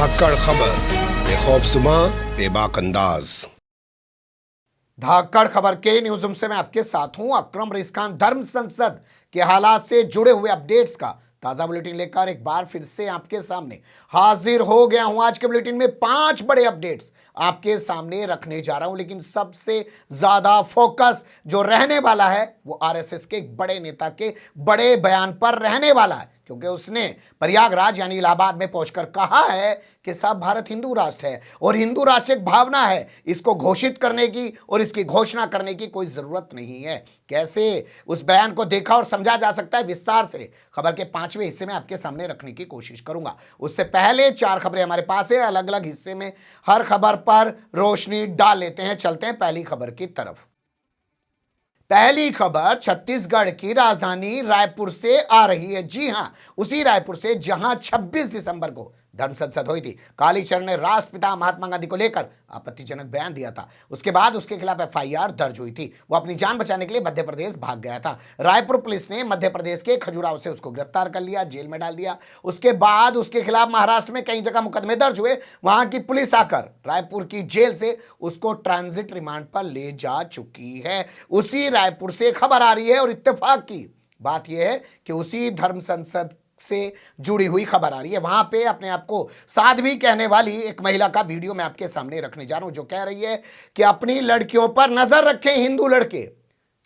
धाकड़ खबर बेखौफजुमा बेबाक अंदाज। धाकड़ खबर के न्यूज रूम से मैं आपके साथ हूं अकरम रईस खान। धर्म संसद के हालात से जुड़े हुए अपडेट्स का ताजा बुलेटिन लेकर एक बार फिर से आपके सामने हाजिर हो गया हूं। आज के बुलेटिन में 5 बड़े अपडेट्स आपके सामने रखने जा रहा हूं, लेकिन सबसे ज्यादा फोकस जो रहने वाला है वो आरएसएस के एक बड़े नेता के बड़े बयान पर रहने वाला है, क्योंकि उसने प्रयागराज यानी इलाहाबाद में पहुंचकर कहा है कि सब भारत हिंदू राष्ट्र है और हिंदू राष्ट्र एक भावना है, इसको घोषित करने की और इसकी घोषणा करने की कोई जरूरत नहीं है। कैसे उस बयान को देखा और समझा जा सकता है, विस्तार से खबर के 5वें हिस्से में आपके सामने रखने की कोशिश करूंगा। उससे पहले 4 खबरें हमारे पास है, अलग अलग हिस्से में हर खबर पर रोशनी डाल लेते हैं। चलते हैं पहली खबर की तरफ। पहली खबर छत्तीसगढ़ की राजधानी रायपुर से आ रही है। जी हां, उसी रायपुर से जहां 26 दिसंबर को धर्म संसद हुई थी। कालीचरण ने राष्ट्रपिता महात्मा गांधी को लेकर आपत्तिजनक बयान दिया था। उसके बाद उसके खिलाफ एफआईआर दर्ज हुई थी। वो अपनी जान बचाने के लिए मध्य प्रदेश भाग गया था। रायपुर पुलिस ने मध्य प्रदेश के खजुराहो से उसको गिरफ्तार कर लिया, जेल में डाल दिया। उसके बाद उसके खिलाफ महाराष्ट्र में कई जगह मुकदमे दर्ज हुए। वहां की पुलिस आकर रायपुर की जेल से उसको ट्रांजिट रिमांड पर ले जा चुकी है। उसी रायपुर से खबर आ रही है और इत्तेफाक की बात यह है कि उसी धर्म संसद से जुड़ी हुई खबर आ रही है। वहां पे अपने आप को साध्वी कहने वाली एक महिला का वीडियो मैं आपके सामने रखने जा रहा हूं, जो कह रही है कि अपनी लड़कियों पर नजर रखें, हिंदू लड़के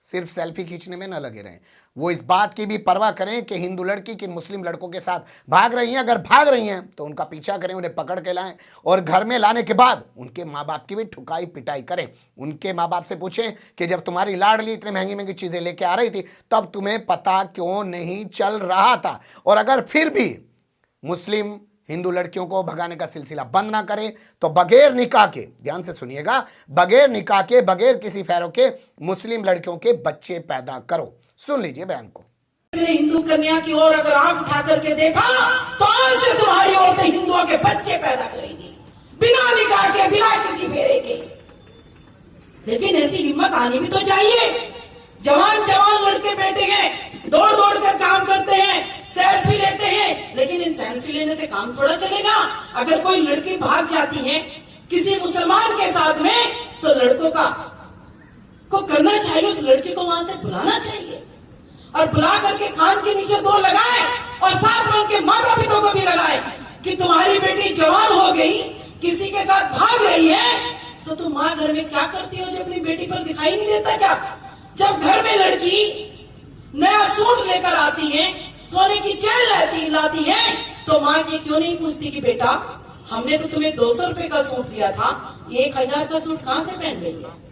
सिर्फ सेल्फी खींचने में न लगे रहें। वो इस बात की भी परवाह करें कि हिंदू लड़की किन मुस्लिम लड़कों के साथ भाग रही हैं। अगर भाग रही हैं तो उनका पीछा करें, उन्हें पकड़ के लाएं और घर में लाने के बाद उनके माँ बाप की भी ठुकाई पिटाई करें। उनके माँ बाप से पूछें कि जब तुम्हारी लाडली इतनी महंगी महंगी चीजें लेके आ रही थी तब तुम्हें पता क्यों नहीं चल रहा था। और अगर फिर भी मुस्लिम हिंदू लड़कियों को भगाने का सिलसिला बंद ना करें तो बगैर निकाह के, ध्यान से सुनिएगा, बगैर निकाह के, बगैर किसी फेरों के मुस्लिम लड़कियों के बच्चे पैदा करो। सुन लीजिए बयान को। हिंदू कन्या की ओर अगर आंख उठा करके देखा तो आज से तुम्हारी औरतें हिंदुओं के बच्चे पैदा करेंगी, बिना निकाह के, बिना किसी फेरे के। लेकिन ऐसी हिम्मत आनी भी तो चाहिए। जवान जवान लड़के बेटे हैं, दौड़ दौड़ कर काम करते हैं, सेल्फी लेते हैं, लेकिन इन सेल्फी लेने से काम थोड़ा चलेगा। अगर कोई लड़की भाग जाती है किसी मुसलमान के साथ में तो लड़कों को करना चाहिए, उस लड़की को वहां से बुलाना चाहिए और बुला करके कान के नीचे 2 लगाए और साथ में उनके माता पिता को भी लगाए कि तुम्हारी बेटी जवान हो गई, किसी के साथ भाग रही है, तो तुम माँ घर में क्या करती हो जो अपनी बेटी पर दिखाई नहीं देता क्या? जब घर में लड़की नया सूट लेकर आती है, सोने की चैन लाती है, तो माँ की क्यों नहीं पूछती कि बेटा हमने तो तुम्हें 200 रुपए का सूट दिया था, ये 1000 का सूट कहाँ से पहन रही है?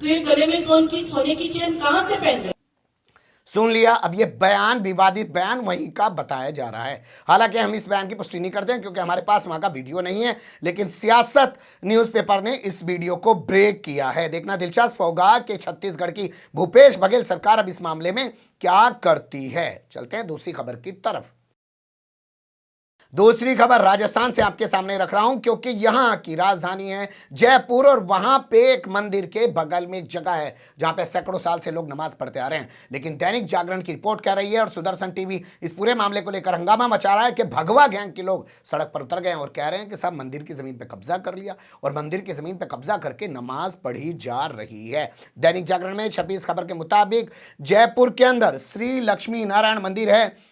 तो ये गले में सोने की चेन कहां से पहन रही? सुन लिया। अब ये बयान, विवादित बयान वहीं का बताया जा रहा है। हालांकि हम इस बयान की पुष्टि नहीं करते हैं क्योंकि हमारे पास वहां का वीडियो नहीं है, लेकिन सियासत न्यूज़पेपर ने इस वीडियो को ब्रेक किया है। देखना दिलचस्प होगा कि छत्तीसगढ़ की भूपेश बघेल सरकार अब इस मामले में क्या करती है। चलते हैं दूसरी खबर की तरफ। दूसरी खबर राजस्थान से आपके सामने रख रहा हूं क्योंकि यहां की राजधानी है जयपुर और वहां पे एक मंदिर के बगल में एक जगह है जहां पे सैकड़ों साल से लोग नमाज पढ़ते आ रहे हैं। लेकिन दैनिक जागरण की रिपोर्ट कह रही है और सुदर्शन टीवी इस पूरे मामले को लेकर हंगामा मचा रहा है कि भगवा गैंग के लोग सड़क पर उतर गए और कह रहे हैं कि सब मंदिर की जमीन पर कब्जा कर लिया और मंदिर की जमीन पर कब्जा करके नमाज पढ़ी जा रही है। दैनिक जागरण में छपी इस खबर के मुताबिक जयपुर के अंदर श्री लक्ष्मी नारायण मंदिर है,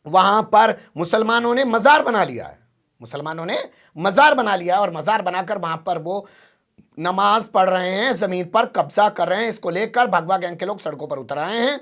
वहां पर मुसलमानों ने मजार बना लिया है। मुसलमानों ने मजार बना लिया और मजार बनाकर वहां पर वो नमाज पढ़ रहे हैं, जमीन पर कब्जा कर रहे हैं। इसको लेकर भगवा गैंग के लोग सड़कों पर उतर आए हैं।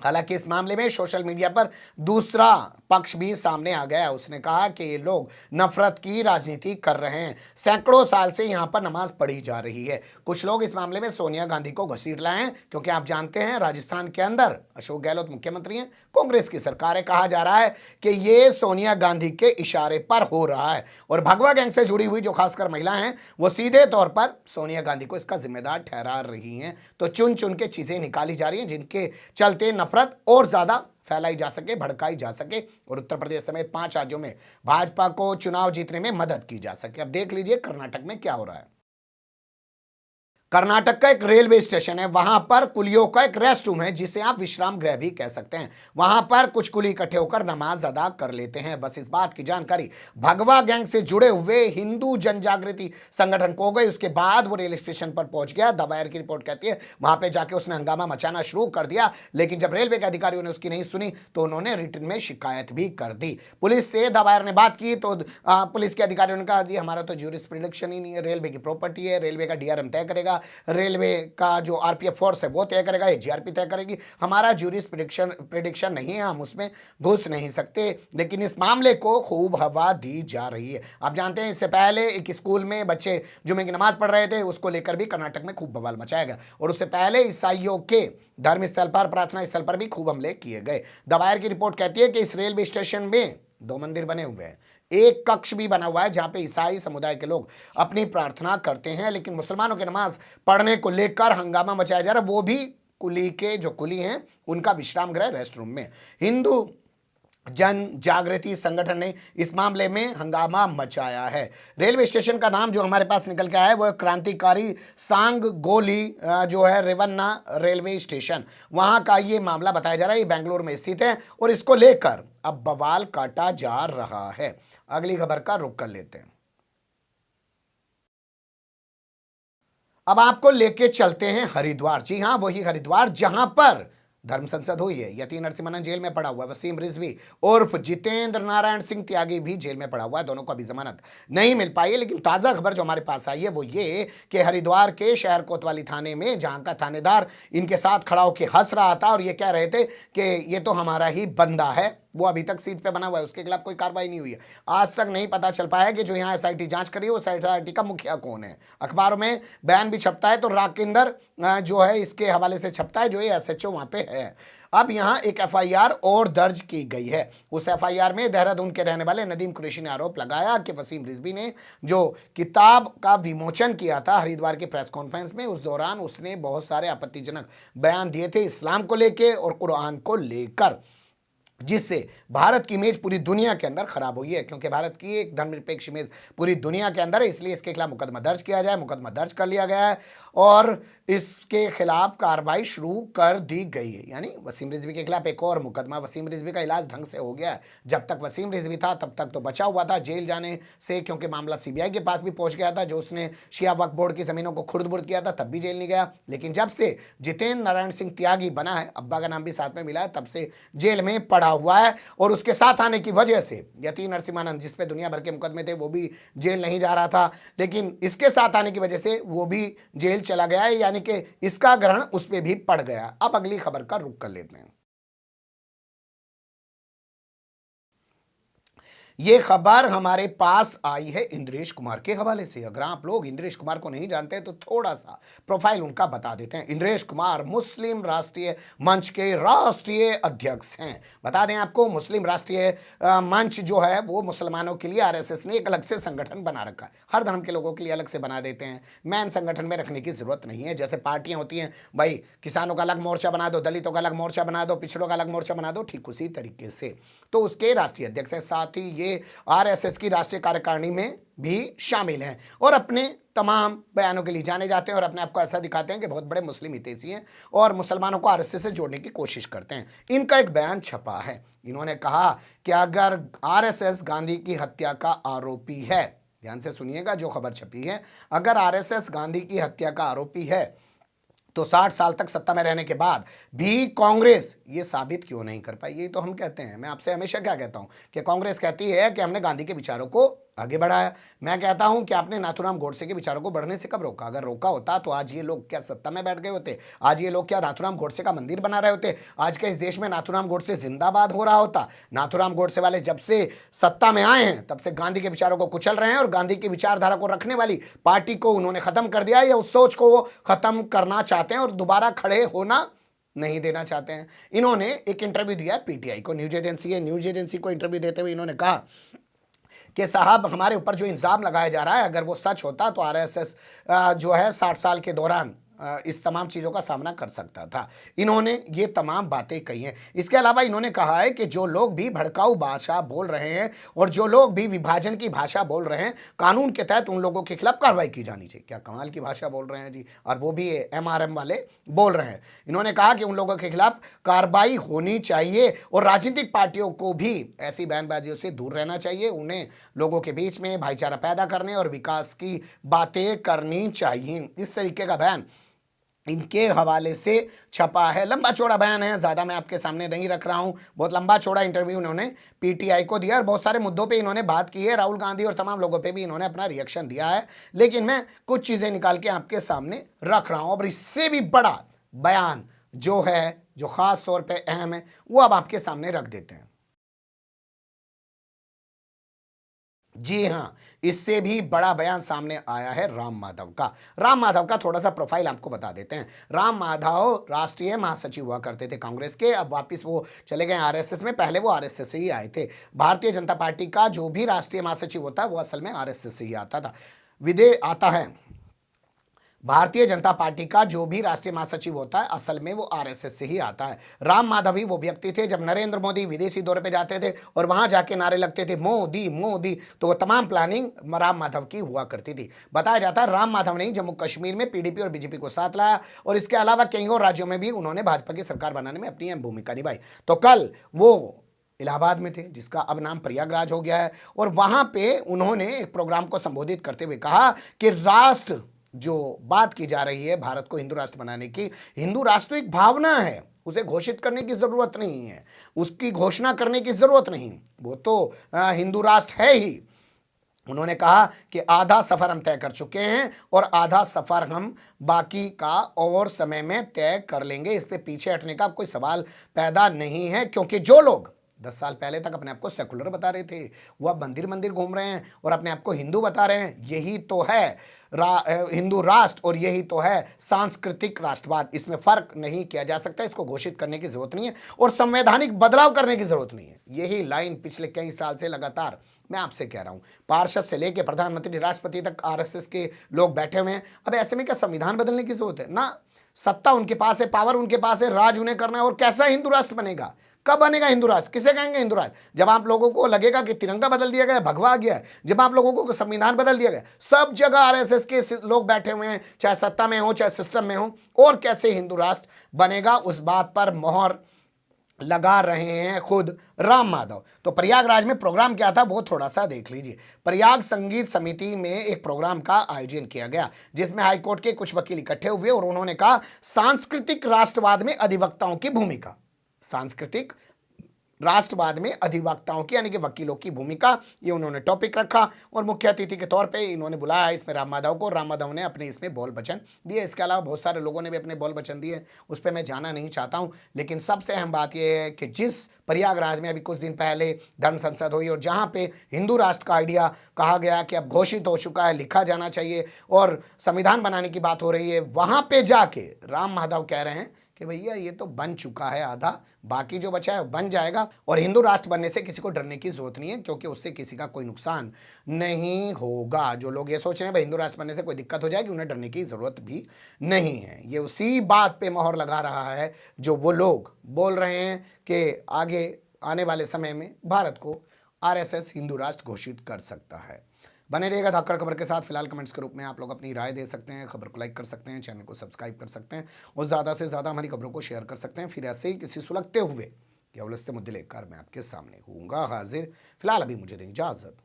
हालांकि इस मामले में सोशल मीडिया पर दूसरा पक्ष भी सामने आ गया। उसने कहा कि ये लोग नफरत की राजनीति कर रहे हैं, सैकड़ों साल से यहां पर नमाज पढ़ी जा रही है। कुछ लोग इस मामले में सोनिया गांधी को घसीट लाए हैं क्योंकि आप जानते हैं राजस्थान के अंदर अशोक गहलोत मुख्यमंत्री हैं, कांग्रेस की सरकार है। कहा जा रहा है कि ये सोनिया गांधी के इशारे पर हो रहा है और भगवा गैंग से जुड़ी हुई जो खासकर महिलाएं हैं वो सीधे तौर पर सोनिया गांधी को इसका जिम्मेदार ठहरा रही हैं। तो चुन चुन के चीजें निकाली जा रही हैं जिनके चलते नफरत और ज्यादा फैलाई जा सके, भड़काई जा सके और उत्तर प्रदेश समेत 5 राज्यों में भाजपा को चुनाव जीतने में मदद की जा सके। अब देख लीजिए कर्नाटक में क्या हो रहा है। कर्नाटक का एक रेलवे स्टेशन है, वहां पर कुलियों का एक रेस्ट रूम है जिसे आप विश्राम गृह भी कह सकते हैं। वहां पर कुछ कुली इकट्ठे होकर नमाज अदा कर लेते हैं। बस इस बात की जानकारी भगवा गैंग से जुड़े हुए हिंदू जन जागृति संगठन को हो गई। उसके बाद वो रेलवे स्टेशन पर पहुंच गया। दबायर की रिपोर्ट कहती है वहां पर जाके उसने हंगामा मचाना शुरू कर दिया, लेकिन जब रेलवे के अधिकारियों ने उसकी नहीं सुनी तो उन्होंने रिटर्न में शिकायत भी कर दी। पुलिस से दबायर ने बात की तो पुलिस के अधिकारियों ने कहा जी हमारा तो ज्यूरिस्प्रूडेंशन ही नहीं है, रेलवे की प्रॉपर्टी है, रेलवे का डीआरएम तय करेगा, रेलवे का जो आरपीएफ फोर्स है वो तय करेगा, ये जीआरपी तय करेगी, हमारा ज्यूरिस्प्रूडेंशन नहीं है, हम उसमें घुस नहीं सकते। लेकिन इस मामले को खूब हवा दी जा रही है। आप जानते हैं इससे पहले एक स्कूल में बच्चे जुमे की नमाज पढ़ रहे थे, उसको लेकर भी कर्नाटक में खूब बवाल मचाया गया, और उससे पहले ईसाइयों के धर्म स्थल पर, प्रार्थना स्थल पर भी खूब हमले किए गए। दबायर की रिपोर्ट कहती है कि इस रेलवे स्टेशन में 2 मंदिर बने हुए हैं, एक कक्ष भी बना हुआ है जहां पे ईसाई समुदाय के लोग अपनी प्रार्थना करते हैं, लेकिन मुसलमानों की नमाज पढ़ने को लेकर हंगामा मचाया जा रहा है, वो भी कुली के जो कुली हैं उनका विश्राम गृह रेस्ट रूम में। हिंदू जन जागृति संगठन ने इस मामले में हंगामा मचाया है। रेलवे स्टेशन का नाम जो हमारे पास निकल के आया है वो क्रांतिकारी सांग गोली जो है रेवन्ना रेलवे स्टेशन, वहां का ये मामला बताया जा रहा है। ये बेंगलुरु में स्थित है और इसको लेकर अब बवाल काटा जा रहा है। अगली खबर का रुख कर लेते हैं। अब आपको लेके चलते हैं हरिद्वार। जी हां, वही हरिद्वार जहां पर धर्म संसद हुई है। यति नरसिम्हन जेल में पड़ा हुआ है, वसीम रिजवी उर्फ जितेंद्र नारायण सिंह त्यागी भी जेल में पड़ा हुआ है। दोनों को अभी जमानत नहीं मिल पाई है, लेकिन ताजा खबर जो हमारे पास आई है वो ये कि हरिद्वार के शहर कोतवाली थाने में जहां का थानेदार इनके साथ खड़ा होकर हंस रहा था और ये कह रहे थे कि ये तो हमारा ही बंदा है, वो अभी तक सीट पे बना हुआ है, उसके खिलाफ कोई कार्रवाई नहीं हुई है। आज तक नहीं पता चल पाया कि जो यहाँ एसआईटी जांच करी है वो एसआईटी का मुखिया कौन है। अखबारों में बयान भी छपता है तो राकेंद्र जो है इसके हवाले से छपता है, जो ये एसएचओ वहां पे है। अब यहाँ एक एफआईआर और दर्ज की गई है। उस एफआईआर में देहरादून के रहने वाले नदीम कुरैशी ने आरोप लगाया कि वसीम रिजवी ने जो किताब का विमोचन किया था हरिद्वार की प्रेस कॉन्फ्रेंस में, उस दौरान उसने बहुत सारे आपत्तिजनक बयान दिए थे इस्लाम को लेकर और कुरान को लेकर, जिससे भारत की इमेज पूरी दुनिया के अंदर खराब हुई है। क्योंकि भारत की एक धर्मनिरपेक्ष इमेज पूरी दुनिया के अंदर है, इसलिए इसके खिलाफ मुकदमा दर्ज किया जाए। मुकदमा दर्ज कर लिया गया है और इसके खिलाफ कार्रवाई शुरू कर दी गई है। यानी वसीम रिजवी के खिलाफ एक और मुकदमा। वसीम रिजवी का इलाज ढंग से हो गया है। जब तक वसीम रिजवी था तब तक तो बचा हुआ था जेल जाने से, क्योंकि मामला सीबीआई के पास भी पहुंच गया था। जो उसने शिया वक्फ बोर्ड की जमीनों को खुर्द-बुर्द किया था तब भी जेल नहीं गया, लेकिन जब से जितेंद्र नारायण सिंह त्यागी बना है, अब्बा का नाम भी साथ में मिला है, तब से जेल में पड़ा हुआ है। और उसके साथ आने की वजह से यति नरसिम्हन जिस पे दुनिया भर के मुकदमे थे वो भी जेल नहीं जा रहा था, लेकिन इसके साथ आने की वजह से वो भी जेल चला गया है, यानी कि इसका ग्रहण उस पे भी पड़ गया। अब अगली खबर का रुख कर लेते हैं। ये खबर हमारे पास आई है इंद्रेश कुमार के हवाले से। अगर आप लोग इंद्रेश कुमार को नहीं जानते हैं तो थोड़ा सा प्रोफाइल उनका बता देते हैं। इंद्रेश कुमार मुस्लिम राष्ट्रीय मंच के राष्ट्रीय अध्यक्ष हैं। बता दें आपको, मुस्लिम राष्ट्रीय मंच जो है वो मुसलमानों के लिए आरएसएस ने एक अलग से संगठन बना रखा है। हर धर्म के लोगों के लिए अलग से बना देते हैं, मैन संगठन में रखने की जरूरत नहीं है। जैसे पार्टियां होती हैं, भाई किसानों का अलग मोर्चा बना दो, दलितों का अलग मोर्चा बना दो, पिछड़ों का अलग मोर्चा बना दो, ठीक उसी तरीके से तो उसके राष्ट्रीय अध्यक्ष हैं। साथ ही ये आरएसएस की राष्ट्रीय कार्यकारिणी में भी शामिल हैं और अपने तमाम बयानों के लिए जाने जाते हैं और अपने आप को ऐसा दिखाते हैं कि बहुत बड़े मुस्लिम हितैषी हैं और मुसलमानों को आरएसएस से जोड़ने की कोशिश करते हैं। इनका एक बयान छपा है। इन्होंने कहा कि अगर आरएसएस गांधी की हत्या का आरोपी है, ध्यान से सुनिएगा जो खबर छपी है, अगर आरएसएस गांधी की हत्या का आरोपी है तो 60 साल तक सत्ता में रहने के बाद भी कांग्रेस ये साबित क्यों नहीं कर पाई। ये तो हम कहते हैं, मैं आपसे हमेशा क्या कहता हूं कि कांग्रेस कहती है कि हमने गांधी के विचारों को आगे बढ़ाया। मैं कहता हूं कि आपने नाथूराम गोडसे के विचारों को बढ़ने से कब रोका? अगर रोका होता तो आज ये लोग क्या सत्ता में बैठ गए होते? आज ये लोग क्या नाथूराम गोडसे का मंदिर बना रहे होते? आज के इस देश में नाथूराम गोडसे जिंदाबाद हो रहा होता? नाथूराम गोडसे वाले जब से सत्ता में आए हैं तब से गांधी के विचारों को कुचल रहे हैं और गांधी की विचारधारा को रखने वाली पार्टी को उन्होंने खत्म कर दिया या उस सोच को वो खत्म करना चाहते हैं और दोबारा खड़े होना नहीं देना चाहते हैं। इन्होंने एक इंटरव्यू दिया पीटीआई को, न्यूज एजेंसी है, न्यूज एजेंसी को इंटरव्यू देते हुए इन्होंने कहा कि साहब हमारे ऊपर जो इल्जाम लगाया जा रहा है अगर वो सच होता तो आरएसएस जो है 60 साल के दौरान इस तमाम चीज़ों का सामना कर सकता था। इन्होंने ये तमाम बातें कही हैं। इसके अलावा इन्होंने कहा है कि जो लोग भी भड़काऊ भाषा बोल रहे हैं और जो लोग भी विभाजन की भाषा बोल रहे हैं, कानून के तहत उन लोगों के खिलाफ कार्रवाई की जानी चाहिए। क्या कमाल की भाषा बोल रहे हैं जी, और वो भी MRM वाले बोल रहे हैं। इन्होंने कहा कि उन लोगों के खिलाफ कार्रवाई होनी चाहिए और राजनीतिक पार्टियों को भी ऐसी बयानबाजियों से दूर रहना चाहिए। उन्हें लोगों के बीच में भाईचारा पैदा करने और विकास की बातें करनी चाहिए। इस तरीके का बयान इनके हवाले से छपा है। लंबा चौड़ा बयान है, ज़्यादा मैं आपके सामने नहीं रख रहा हूं। बहुत लंबा चौड़ा इंटरव्यू इन्होंने PTI को दिया और बहुत सारे मुद्दों पे इन्होंने बात की है। राहुल गांधी और तमाम लोगों पे भी इन्होंने अपना रिएक्शन दिया है, लेकिन मैं कुछ चीज़ें निकाल के आपके सामने रख रहा हूं। और इससे भी बड़ा बयान जो है, जो खास तौर पर अहम है, वो अब आपके सामने रख देते हैं। जी हाँ, इससे भी बड़ा बयान सामने आया है राम माधव का। राम माधव का थोड़ा सा प्रोफाइल आपको बता देते हैं। राम माधव राष्ट्रीय महासचिव हुआ करते थे कांग्रेस के, अब वापस वो चले गए RSS में। पहले वो RSS से ही आए थे। भारतीय जनता पार्टी का जो भी राष्ट्रीय महासचिव होता है वो असल में RSS से ही आता है। भारतीय जनता पार्टी का जो भी राष्ट्रीय महासचिव होता है असल में वो RSS से ही आता है। राम माधव ही वो व्यक्ति थे, जब नरेंद्र मोदी विदेशी दौरे पे जाते थे और वहां जाके नारे लगते थे मोदी मोदी, तो वो तमाम प्लानिंग राम माधव की हुआ करती थी। बताया जाता है राम माधव ने ही जम्मू कश्मीर में PDP और BJP को साथ लाया और इसके अलावा कई और राज्यों में भी उन्होंने भाजपा की सरकार बनाने में अपनी अहम भूमिका निभाई। तो कल वो इलाहाबाद में थे, जिसका अब नाम प्रयागराज हो गया है, और वहां पे उन्होंने एक प्रोग्राम को संबोधित करते हुए कहा कि राष्ट्र, जो बात की जा रही है भारत को हिंदू राष्ट्र बनाने की, हिंदू राष्ट्र एक भावना है, उसे घोषित करने की जरूरत नहीं है, उसकी घोषणा करने की जरूरत नहीं, वो तो हिंदू राष्ट्र है ही। उन्होंने कहा कि आधा सफर हम तय कर चुके हैं और आधा सफर हम बाकी का और समय में तय कर लेंगे। इस पे पीछे हटने का कोई सवाल पैदा नहीं है, क्योंकि जो लोग 10 साल पहले तक अपने आप को सेकुलर बता रहे थे, वो अब मंदिर मंदिर घूम रहे हैं और अपने आप को हिंदू बता रहे हैं। यही तो है हिंदू राष्ट्र और यही तो है सांस्कृतिक राष्ट्रवाद। इसमें फर्क नहीं किया जा सकता, इसको घोषित करने की जरूरत नहीं है और संवैधानिक बदलाव करने की जरूरत नहीं है। यही लाइन पिछले कई साल से लगातार मैं आपसे कह रहा हूं। पार्षद से लेकर प्रधानमंत्री, राष्ट्रपति तक RSS के लोग बैठे हुए हैं। अब ऐसे में क्या संविधान बदलने की जरूरत है? ना, सत्ता उनके पास है, पावर उनके पास है, राज उन्हें करना है। और कैसा हिंदू राष्ट्र बनेगा? कब बनेगा हिंदू राष्ट्र? किसे कहेंगे हिंदू राष्ट्र? जब आप लोगों को लगेगा कि तिरंगा बदल दिया गया, भगवा गया है, जब आप लोगों को संविधान बदल दिया गया। सब जगह RSS के लोग बैठे हुए हैं, चाहे सत्ता में हो चाहे सिस्टम में हो, और कैसे हिंदू राष्ट्र बनेगा उस बात पर मोहर लगा रहे हैं खुद राम माधव। तो प्रयागराज में प्रोग्राम क्या था वो थोड़ा सा देख लीजिए। प्रयाग संगीत समिति में एक प्रोग्राम का आयोजन किया गया, जिसमें हाईकोर्ट के कुछ वकील इकट्ठे हुए और उन्होंने कहा सांस्कृतिक राष्ट्रवाद में अधिवक्ताओं की भूमिका। सांस्कृतिक राष्ट्रवाद में अधिवक्ताओं की यानी कि वकीलों की भूमिका, ये उन्होंने टॉपिक रखा और मुख्य अतिथि के तौर पे इन्होंने बुलाया इसमें राम माधव को। राम माधव ने अपने इसमें बोल वचन दिए। इसके अलावा बहुत सारे लोगों ने भी अपने बोल वचन दिए, उस पर मैं जाना नहीं चाहता हूं। लेकिन सबसे अहम बात यह है कि जिस प्रयागराज में अभी कुछ दिन पहले धर्म संसद हुई और जहां पे हिंदू राष्ट्र का आइडिया कहा गया कि अब घोषित हो चुका है, लिखा जाना चाहिए और संविधान बनाने की बात हो रही है, वहां पे जाके राम माधव कह रहे हैं कि भैया ये तो बन चुका है आधा, बाकी जो बचा है बन जाएगा और हिंदू राष्ट्र बनने से किसी को डरने की जरूरत नहीं है, क्योंकि उससे किसी का कोई नुकसान नहीं होगा। जो लोग ये सोच रहे हैं भाई हिंदू राष्ट्र बनने से कोई दिक्कत हो जाएगी, उन्हें डरने की जरूरत भी नहीं है। ये उसी बात पे मोहर लगा रहा है जो वो लोग बोल रहे हैं कि आगे आने वाले समय में भारत को RSS हिंदू राष्ट्र घोषित कर सकता है। बने रहिएगा धाकड़ खबर के साथ। फिलहाल कमेंट्स के रूप में आप लोग अपनी राय दे सकते हैं, खबर को लाइक कर सकते हैं, चैनल को सब्सक्राइब कर सकते हैं और ज़्यादा से ज़्यादा हमारी खबरों को शेयर कर सकते हैं। फिर ऐसे ही किसी सुलगते हुए या उलझते मुद्दे लेकर मैं आपके सामने होऊंगा हाजिर। फिलहाल अभी मुझे दें इजाज़त।